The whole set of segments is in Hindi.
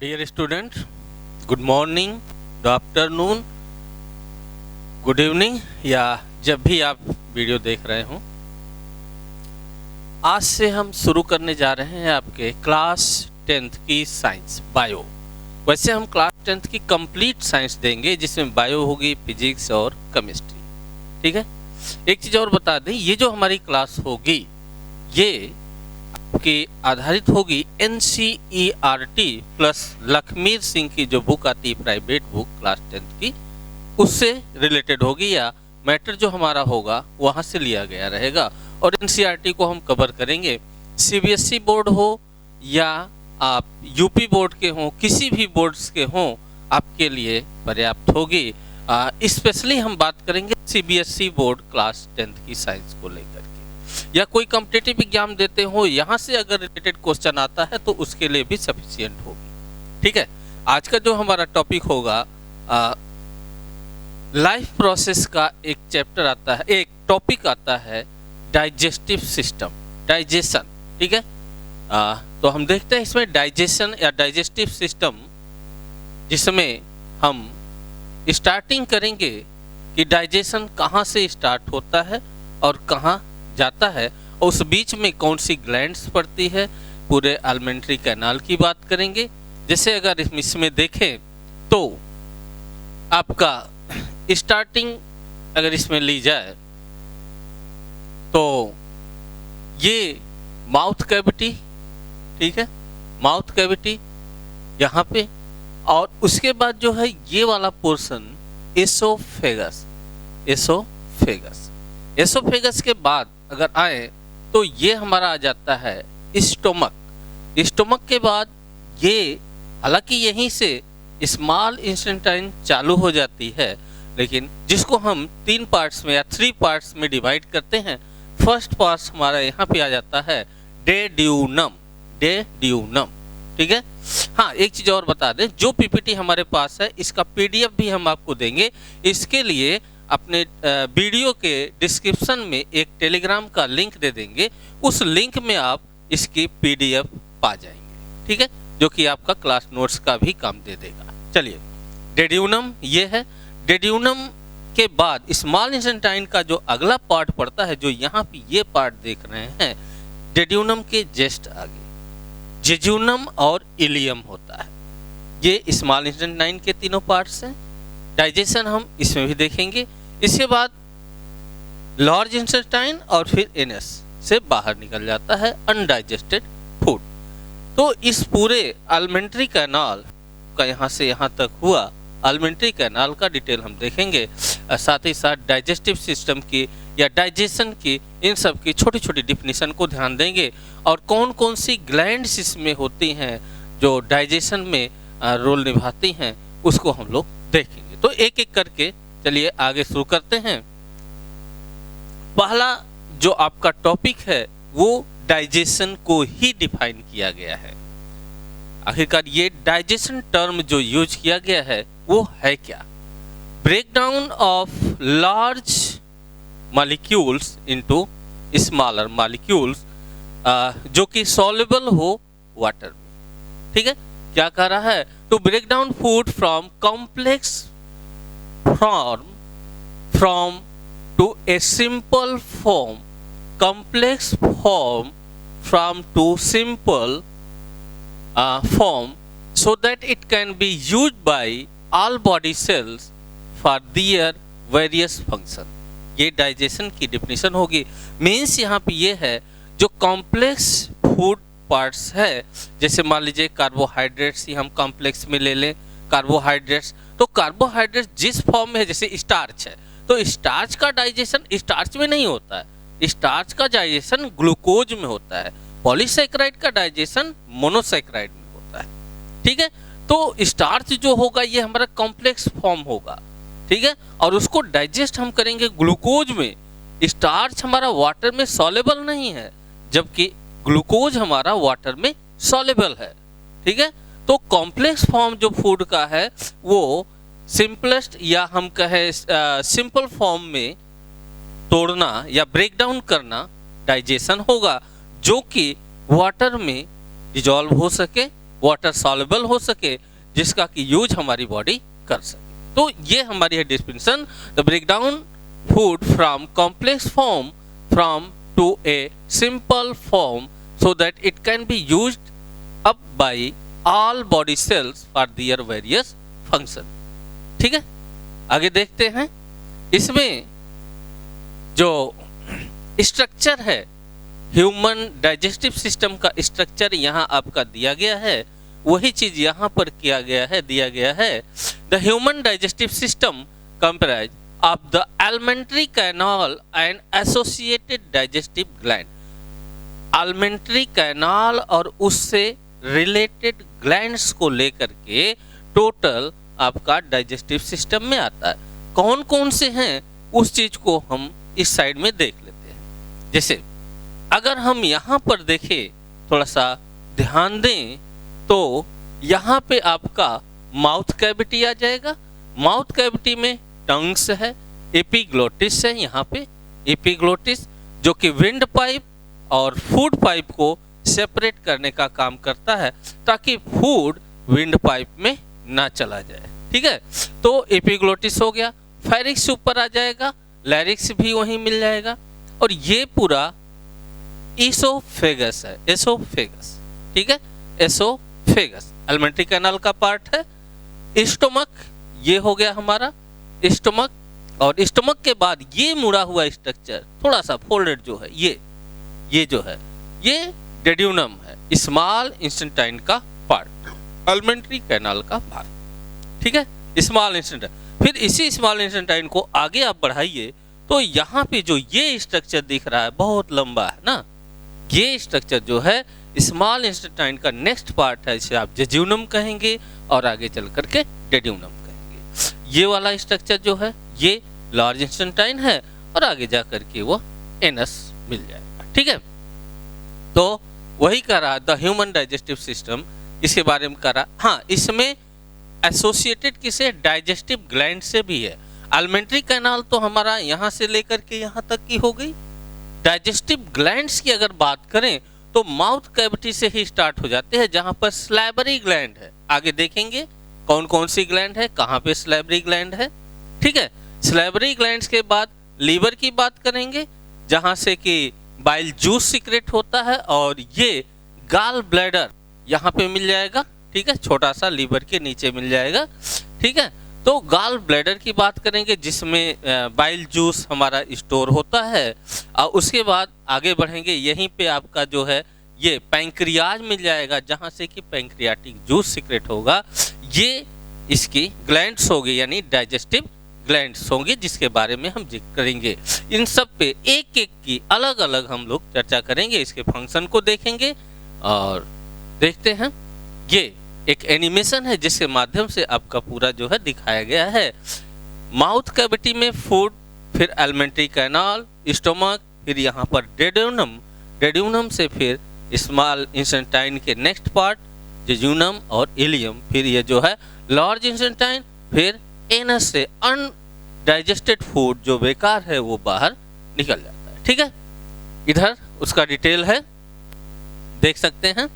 Dear student, good morning, good afternoon, good evening या जब भी आप वीडियो देख रहे हो। आज से हम शुरू करने जा रहे हैं आपके क्लास 10th की साइंस बायो। वैसे हम क्लास 10th की कंप्लीट साइंस देंगे जिसमें बायो होगी, फिजिक्स और केमिस्ट्री। ठीक है। एक चीज़ और बता दें, ये जो हमारी क्लास होगी ये की आधारित होगी NCERT प्लस लखमीर सिंह की जो बुक आती है प्राइवेट बुक क्लास 10th की, उससे रिलेटेड होगी या मैटर जो हमारा होगा वहाँ से लिया गया रहेगा। और NCERT को हम कवर करेंगे, CBSE बोर्ड हो या आप UP बोर्ड के हों, किसी भी बोर्ड्स के हों, आपके लिए पर्याप्त होगी। स्पेशली हम बात करेंगे CBSE बोर्ड क्लास 10th की साइंस को लेकर के, या कोई कॉम्पिटिटिव एग्जाम देते हो यहाँ से अगर रिलेटेड क्वेश्चन आता है तो उसके लिए भी सफिशिएंट होगी। ठीक है। आज का जो हमारा टॉपिक होगा लाइफ प्रोसेस का एक चैप्टर आता है, एक टॉपिक आता है डाइजेस्टिव सिस्टम, डाइजेशन। ठीक है। तो हम देखते हैं इसमें डाइजेशन या डाइजेस्टिव सिस्टम, जिसमें हम स्टार्टिंग करेंगे कि डाइजेशन कहाँ से स्टार्ट होता है और कहाँ जाता है, और उस बीच में कौन सी ग्लैंड्स पड़ती है, पूरे एलिमेंट्री कैनाल की बात करेंगे। जैसे अगर इसमें देखें तो आपका स्टार्टिंग अगर इसमें ली जाए तो ये माउथ कैविटी, ठीक है, माउथ कैविटी यहाँ पे, और उसके बाद जो है ये वाला पोर्शन एसोफेगस, एसोफेगस, एसोफेगस के बाद अगर आए तो ये हमारा आ जाता है स्टोमक। स्टोमक के बाद ये, हालांकि यहीं से स्मॉल इंटेस्टाइन चालू हो जाती है, लेकिन जिसको हम 3 पार्ट्स में या 3 पार्ट्स में डिवाइड करते हैं। फर्स्ट पार्ट हमारा यहाँ पे आ जाता है डेड्यूनम, डेड्यूनम। ठीक है। हाँ, एक चीज़ और बता दें, जो PPT हमारे पास है इसका PDF भी हम आपको देंगे। इसके लिए अपने वीडियो के डिस्क्रिप्शन में एक टेलीग्राम का लिंक दे देंगे, उस लिंक में आप इसकी PDF पा जाएंगे। ठीक है, जो कि आपका क्लास नोट्स का भी काम दे देगा। चलिए, डेड्यूनम ये है। डेड्यूनम के बाद स्मॉल इंटेस्टाइन का जो अगला पार्ट पड़ता है, जो यहाँ पे ये पार्ट देख रहे हैं, डेड्यूनम के जस्ट आगे जेजुनम और इलियम होता है। ये स्मॉल इंटेस्टाइन के तीनों पार्ट्स हैं। डाइजेशन हम इसमें भी देखेंगे। इसके बाद लार्ज इंटेस्टाइन और फिर एनस से बाहर निकल जाता है अनडाइजेस्टेड फूड। तो इस पूरे एलिमेंट्री कैनाल का यहाँ से यहाँ तक हुआ, एलिमेंट्री कैनाल का डिटेल हम देखेंगे। साथ ही साथ डाइजेस्टिव सिस्टम की या डाइजेशन की, इन सब की छोटी छोटी डिफिनीशन को ध्यान देंगे, और कौन कौन सी ग्लैंड्स इसमें होती हैं जो डाइजेशन में रोल निभाती हैं, उसको हम लोग देखेंगे। तो एक एक करके चलिए आगे शुरू करते हैं। पहला जो आपका टॉपिक है वो डाइजेशन को ही डिफाइन किया गया है। आखिरकार ये डाइजेशन टर्म जो यूज किया गया है वो है क्या? Breakdown of large molecules into smaller molecules, जो कि सॉल्युबल हो वाटर में। ठीक है, क्या कह रहा है? To break down food from complex from to a simple form, complex form from to simple form, so that it can be used by all body cells for their various function। ये डाइजेशन की डिफिनीशन होगी। मीन्स यहाँ पे ये है, जो कॉम्प्लेक्स फूड पार्ट्स है, जैसे मान लीजिए कार्बोहाइड्रेट्स ही हम कॉम्प्लेक्स में ले लें, कार्बोहाइड्रेट्स, तो कार्बोहाइड्रेट्स जिस फॉर्म में है, जैसे स्टार्च है, तो स्टार्च का डाइजेशन स्टार्च में नहीं होता है, स्टार्च का डाइजेशन ग्लूकोज में होता है। पॉलीसैकेराइड का डाइजेशन मोनोसैकेराइड में होता है। ठीक है, तो स्टार्च जो होगा ये हमारा कॉम्प्लेक्स फॉर्म होगा। ठीक है, और उसको डाइजेस्ट हम करेंगे ग्लूकोज में। स्टार्च हमारा वाटर में सॉल्युबल नहीं है, जबकि ग्लूकोज हमारा वाटर में सॉल्युबल है। ठीक है, तो कॉम्प्लेक्स फॉर्म जो फूड का है वो सिंपलेस्ट या हम कहें सिंपल फॉर्म में तोड़ना या ब्रेक डाउन करना डाइजेशन होगा, जो कि वाटर में डिजॉल्व हो सके वाटर सॉल्युबल हो सके, जिसका कि यूज हमारी बॉडी कर सके। तो ये हमारी है distinction, the break down food from complex form from to a simple form so that it can be used up by all body cells for their various function. ठीक है, आगे देखते हैं। इसमें जो स्ट्रक्चर है, ह्यूमन डाइजेस्टिव सिस्टम का स्ट्रक्चर यहाँ आपका दिया गया है, वही चीज यहाँ पर किया गया है, दिया गया है। The human digestive system comprise of the alimentary canal and associated digestive gland. Alimentary canal और उससे रिलेटेड ग्लैंड्स को लेकर के टोटल आपका डाइजेस्टिव सिस्टम में आता है। कौन कौन से हैं उस चीज को हम इस साइड में देख लेते हैं। जैसे अगर हम यहाँ पर देखें, थोड़ा सा ध्यान दें, तो यहाँ पे आपका माउथ कैविटी आ जाएगा। माउथ कैविटी में टंग्स है, एपिग्लोटिस है, यहाँ पे एपिग्लोटिस जो कि विंड पाइप और फूड पाइप को सेपरेट करने का काम करता है, ताकि फूड विंड पाइप में ना चला जाए। ठीक है, तो एपिग्लोटिस हो गया। फेरिक्स ऊपर आ जाएगा, लैरिक्स भी वहीं मिल जाएगा, और ये पूरा इसोफेगस है, एसोफेगस। ठीक है, एसोफेगस एलिमेंट्री कैनाल का पार्ट है। स्टोमक ये हो गया हमारा स्टोमक, और स्टोमक के बाद ये मुड़ा हुआ स्ट्रक्चर थोड़ा सा फोल्डेड जो है, ये जो है ये डेड्यूनम है, स्मॉल इंटेस्टाइन का पार्ट, एलिमेंट्री कैनाल का भाग। ठीक है, स्मॉल इंटेस्टाइन। फिर इसी स्मॉल इंटेस्टाइन को आगे आप बढ़ाइए तो यहाँ पे जो ये स्ट्रक्चर दिख रहा है बहुत लंबा है ना, ये स्ट्रक्चर जो है स्मॉल इंटेस्टाइन का नेक्स्ट पार्ट है, इसे आप जेजुनम कहेंगे और आगे चल करके डेड्यूनम कहेंगे। ये वाला स्ट्रक्चर जो है ये लार्ज इंटेस्टाइन है, और आगे जा करके वो एनस मिल जाएगा। ठीक है, तो वही कह रहा द ह्यूमन डाइजेस्टिव सिस्टम, इसके बारे में कह रहा। हाँ, इसमें एसोसिएटेड किसे, डाइजेस्टिव ग्लैंड से भी है। एलिमेंट्री कैनाल तो हमारा यहाँ से लेकर के यहाँ तक की हो गई। डाइजेस्टिव ग्लैंड्स की अगर बात करें तो माउथ कैविटी से ही स्टार्ट हो जाते हैं, जहाँ पर स्लैबरी ग्लैंड है। आगे देखेंगे कौन कौन सी ग्लैंड है, कहाँ पे स्लैबरी ग्लैंड है। ठीक है, स्लैबरी ग्लैंड्स के बाद लीवर की बात करेंगे, जहाँ से कि बाइल जूस सीक्रेट होता है, और ये गाल ब्लैडर यहाँ पे मिल जाएगा। ठीक है, छोटा सा लीवर के नीचे मिल जाएगा। ठीक है, तो गाल ब्लैडर की बात करेंगे, जिसमें बाइल जूस हमारा स्टोर होता है। और उसके बाद आगे बढ़ेंगे, यहीं पे आपका जो है ये पैंक्रियाज मिल जाएगा, जहाँ से कि पैंक्रियाटिक जूस सीक्रेट होगा। ये इसकी ग्लैंड्स होगी, यानी डाइजेस्टिव ग्लैंड्स होंगे, जिसके बारे में हम जिक्र करेंगे। इन सब पे एक एक की अलग अलग हम लोग चर्चा करेंगे, इसके फंक्शन को देखेंगे और देखते हैं। ये एक एनिमेशन है जिसके माध्यम से आपका पूरा जो है दिखाया गया है। माउथ कैविटी में फूड, फिर एलिमेंट्री कैनाल, स्टोमक, फिर यहाँ पर डेड्यूनम, डेड्यूनम से फिर स्मॉल इंटेस्टाइन के नेक्स्ट पार्ट जेजुनम और इलियम, फिर ये जो है लार्ज इंटेस्टाइन, फिर एनस से अनडाइजेस्टेड फूड जो बेकार है वो बाहर निकल जाता है। ठीक है, इधर उसका डिटेल है, देख सकते हैं।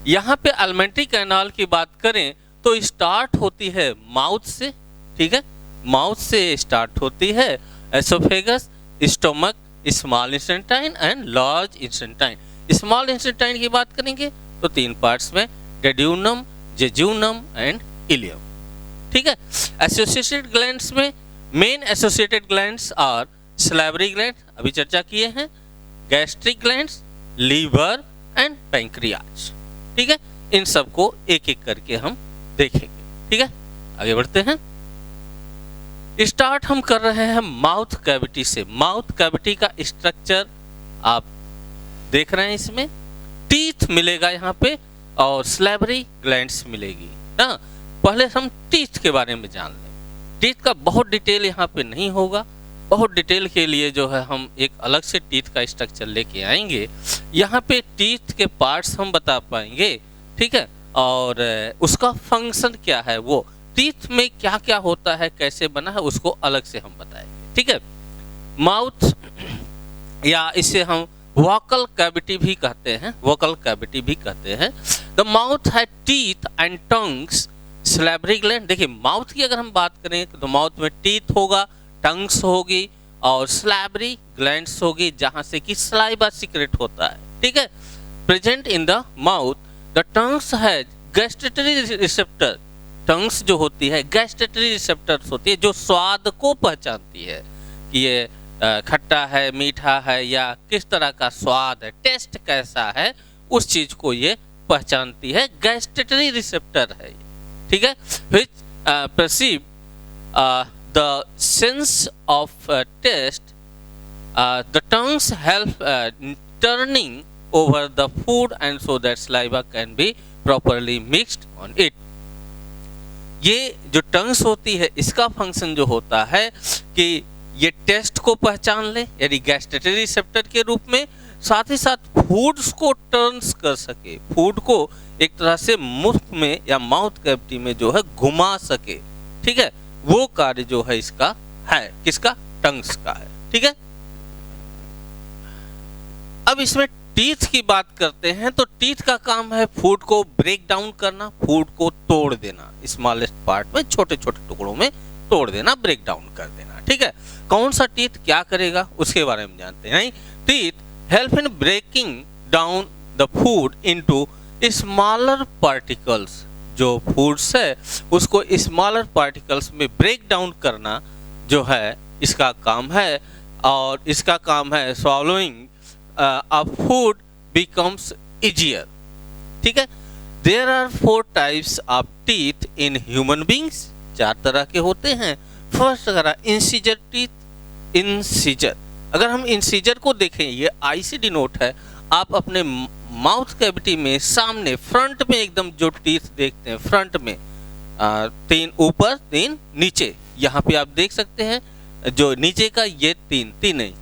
यहाँ पे एलिमेंट्री कैनाल की बात करें तो स्टार्ट होती है माउथ से। ठीक है, माउथ से स्टार्ट होती है oesophagus, stomach, small intestine and large intestine. Small intestine की बात करेंगे तो तीन पार्ट्स में, डेड्यूनम, जेजुनम एंड इलियम। ठीक है, एसोसिएटेड ग्लैंड्स में मेन एसोसिएटेड ग्लैंड्स और स्लैबरी ग्लैंड अभी चर्चा किए हैं, gastric glands, liver and pancreas. ठीक है, इन सब को एक एक करके हम देखेंगे। ठीक है, आगे बढ़ते हैं। स्टार्ट हम कर रहे हैं माउथ कैविटी से। माउथ कैविटी का स्ट्रक्चर आप देख रहे हैं, इसमें टीथ मिलेगा यहाँ पे और स्लैबरी ग्लैंड्स मिलेगी ना। पहले हम टीथ के बारे में जान लें। टीथ का बहुत डिटेल यहाँ पे नहीं होगा, बहुत डिटेल के लिए जो है हम एक अलग से टीथ का स्ट्रक्चर लेके आएंगे। यहाँ पे टीथ के पार्ट्स हम बता पाएंगे। ठीक है, और उसका फंक्शन क्या है, वो टीथ में क्या क्या होता है, कैसे बना है, उसको अलग से हम बताएंगे। ठीक है, माउथ या इसे हम वोकल कैविटी भी कहते हैं, वोकल कैविटी भी कहते हैं। द माउथ है teeth and tongues, salivary gland. देखिए माउथ की अगर हम बात करें तो माउथ में टीथ होगा, टंग्स होगी और सैलिवरी ग्लैंड्स होगी जहां से कि सलाइवा सीक्रेट होता है, ठीक है। Present in the mouth, the tongues है गैस्ट्रेटरी रिसेप्टर। टंग्स जो होती है गैस्ट्रेटरी रिसेप्टर्स होती है जो स्वाद को पहचानती है कि ये खट्टा है, मीठा है या किस तरह का स्वाद है, टेस्ट कैसा है, उस चीज को ये पहचानती है, गैस्ट्रेटरी रिसेप्टर है, ठीक है। Which perceive the sense of taste, the tongues help turning over the food and so that saliva can be properly mixed on it। ये जो टंग्स होती है इसका फंक्शन जो होता है कि ये टेस्ट को पहचान ले यानी गैस्ट्रेटरी रिसेप्टर के रूप में, साथ ही साथ फूड्स को टर्न्स कर सके, फूड को एक तरह से मुंह में या माउथ कैविटी में जो है घुमा सके, ठीक है। वो कार्य जो है इसका है, किसका? टंग्स का है, ठीक है। अब इसमें टीथ की बात करते हैं तो टीथ का काम है फूड को ब्रेक डाउन करना, फूड को तोड़ देना, स्मॉलेस्ट पार्ट में छोटे छोटे टुकड़ों में तोड़ देना, ब्रेक डाउन कर देना, ठीक है। कौन सा टीथ क्या करेगा उसके बारे में जानते हैं। Teeth help in breaking down the food into smaller particles. जो फूड्स है उसको स्मॉलर पार्टिकल्स में ब्रेक डाउन करना जो है इसका काम है, और इसका काम है swallowing a food becomes easier, ठीक है। There are 4 types of teeth in human beings, 4 तरह के होते हैं। फर्स्ट अगर इंसीजर टीथ, इंसीजर, अगर हम इंसीजर को देखें ये आई से डिनोट है, आप अपने माउथ कैविटी में सामने फ्रंट में एकदम जो टीथ देखते हैं फ्रंट में 3 ऊपर 3 नीचे, यहाँ पे आप देख सकते हैं जो नीचे का ये 3 नहीं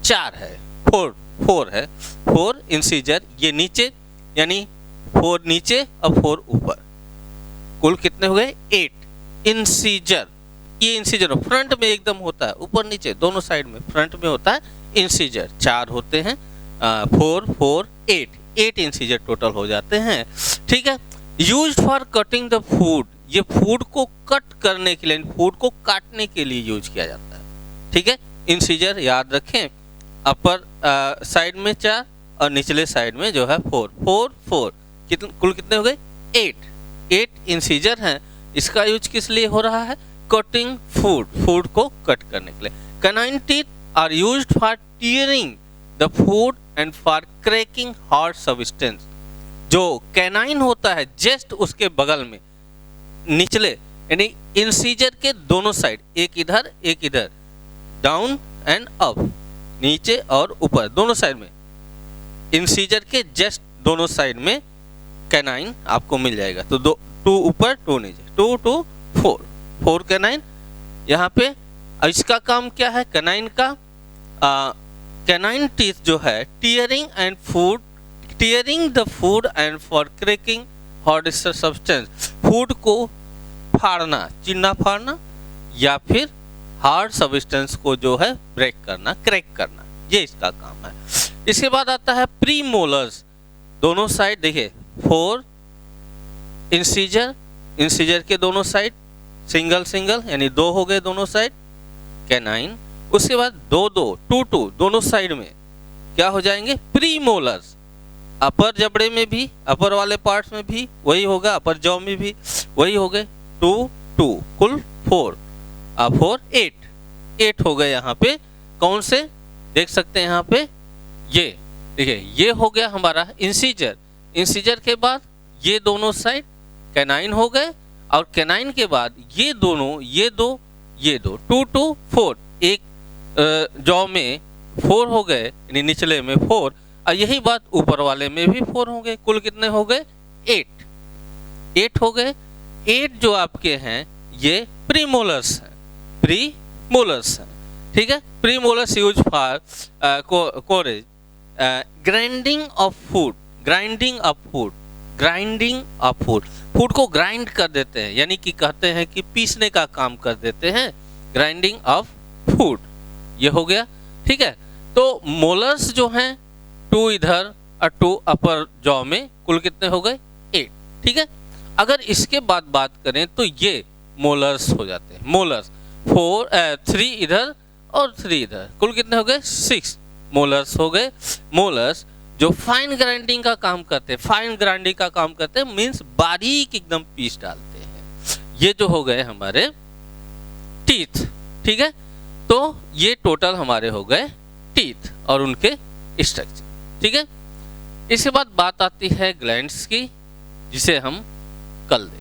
4 है, 4 है, 4 इंसीजर, ये नीचे यानी 4 नीचे और 4 ऊपर, कुल कितने हो गए 8 इंसीजर। ये इंसीजर फ्रंट में एकदम होता है, ऊपर नीचे दोनों साइड में फ्रंट में होता है इंसीजर, 4 होते हैं, 4 4 8 इंसीजर टोटल हो जाते हैं, ठीक है। Used for cutting the food, ये फूड को कट करने के लिए, फूड को काटने के लिए यूज किया जाता है, ठीक है। इंसीजर याद रखें, अपर साइड में 4 और निचले साइड में जो है 4 4 4, कुल कितने हो गए 8 इंसीजर हैं। इसका यूज किस लिए हो रहा है? कटिंग फूड को कट करने के लिए। Canine teeth are used for tearing the food and for cracking hard substance. जो कैनाइन होता है जस्ट उसके बगल में निचले यानी इंसीजर के दोनों साइड, एक इधर, डाउन एंड अप, नीचे और ऊपर दोनों साइड में, इंसीजर के जस्ट दोनों साइड में कैनाइन आपको मिल जाएगा। तो 2 ऊपर 2 नीचे, 2 2 4 कैनाइन यहाँ पे। इसका काम क्या है कैनाइन का? कैनाइन टीथ जो है tearing the food and for cracking hard substance, food को फाड़ना, चीरना फाड़ना या फिर हार्ड सब्सटेंस को जो है ब्रेक करना, क्रैक करना, ये इसका काम है। इसके बाद आता है प्री मोलर्स, दोनों साइड देखिए 4 इंसीजर के दोनों साइड सिंगल यानी 2 हो गए दोनों साइड कैनाइन। उसके बाद 2 दोनों साइड में क्या हो जाएंगे? Pre molars. अपर जबड़े में भी, अपर वाले पार्ट्स में भी वही होगा, अपर जॉ में भी वही हो गए 2 कुल 4 8 हो गए। यहाँ पे कौन से देख सकते हैं? यहाँ पे ये देखिए, ये हो गया हमारा इंसीजर के बाद ये दोनों साइड कैनाइन हो गए, और कैनाइन के बाद ये दो 2 2 4, एक जॉ में 4 हो गए यानी निचले में 4, और यही बात ऊपर वाले में भी 4 हो गए, कुल कितने हो गए 8 हो गए। 8 जो आपके हैं ये प्रीमोलर्स हैं, ठीक है। प्रीमोलर्स यूज फॉर कोरेज, ग्राइंडिंग ऑफ फूड को ग्राइंड कर देते हैं, यानी कि कहते हैं कि पीसने का काम कर देते हैं, ग्राइंडिंग ऑफ फूड, ये हो गया, ठीक है। तो मोलर्स जो हैं 2 इधर और 2 अपर जॉ में, कुल कितने हो गए ठीक है। अगर इसके बाद बात करें तो ये मोलर्स हो जाते हैं। मोलर्स 3 इधर और 3 इधर, कुल कितने हो गए 6 मोलर्स हो गए। मोलर्स जो फाइन ग्राइंडिंग का काम करते हैं, फाइन ग्राइंडिंग का काम करते हैं मीन्स बारीक एकदम पीस डालते हैं। ये जो हो गए हमारे टीथ, ठीक है। तो ये टोटल हमारे हो गए टीथ और उनके स्ट्रक्चर, ठीक है। इसके बाद बात आती है ग्लैंड्स की, जिसे हम कल देखेंगे।